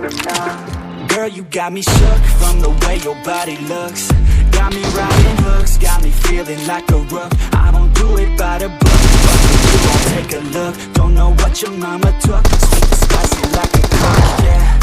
Girl, you got me shook from the way your body looks. Got me riding hooks, got me feeling like a rook. I don't do it by the book, but you won't take a look. Don't know what your mama took. Sweet and spicy like a cook, yeah.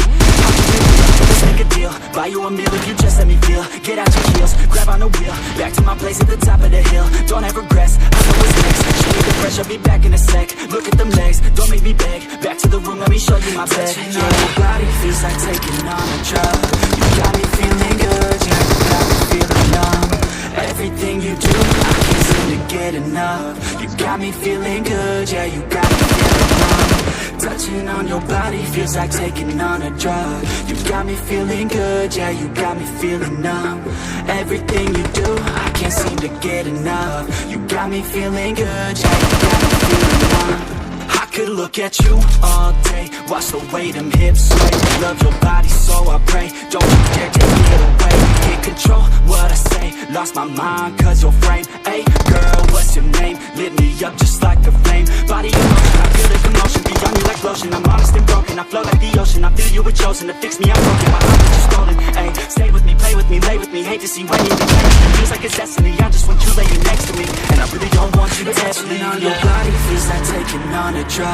Let's make a deal, buy you a meal if you just let me feel. Get out your heels, grab on the wheel. Back to my place at the top of the hill. Don't have regrets, I know what's next. Show me the pressure, be back in a sec. Look at them legs, don't make me beg. Back to the room, let me show you my bed. Touching on your body feels like taking on a drug. You got me feeling good, yeah, you got me feeling numb. Everything you do, I can't seem to get enough. You got me feeling good, yeah, you got me feeling numb. Touching on your body feels like taking on a drug. You got me feeling good, yeah, you got me feeling numb. Everything you do, I can't seem to get enough. You got me feeling good, yeah, you got me feeling numb. I could look at you all day, watch the way them hips sway. Love your body, so I pray, don't you dare take it away. Can't control what I say, lost my mind cause your frame. Hey girl, what's your name? Lit me up just like a flame. Body in motion, I feel the commotion, beyond you like lotion. I'm honest and broken, I flow like the ocean. I feel you were chosen to fix me, I'm broken. My heart is just stolen, hey. Stay with me, play with me, lay with me. Hate to see when you leave. Feels like it's destiny, I just want you laying next to me. And I really don't want you to touch me. On your body feels like taking on a drug.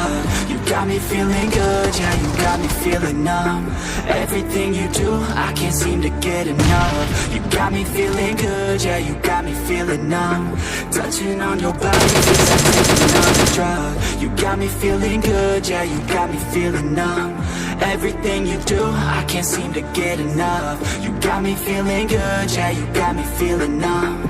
You got me feeling good, yeah, you got me feeling numb. Everything you do, I can't seem to get enough. You got me feeling good, yeah, you got me feeling numb. Touching on your body feels like taking on a drug. You got me feeling good, yeah, you got me feeling numb. Everything you do, I can't seem to get enough. You got me feeling good, yeah, you got me feeling numb.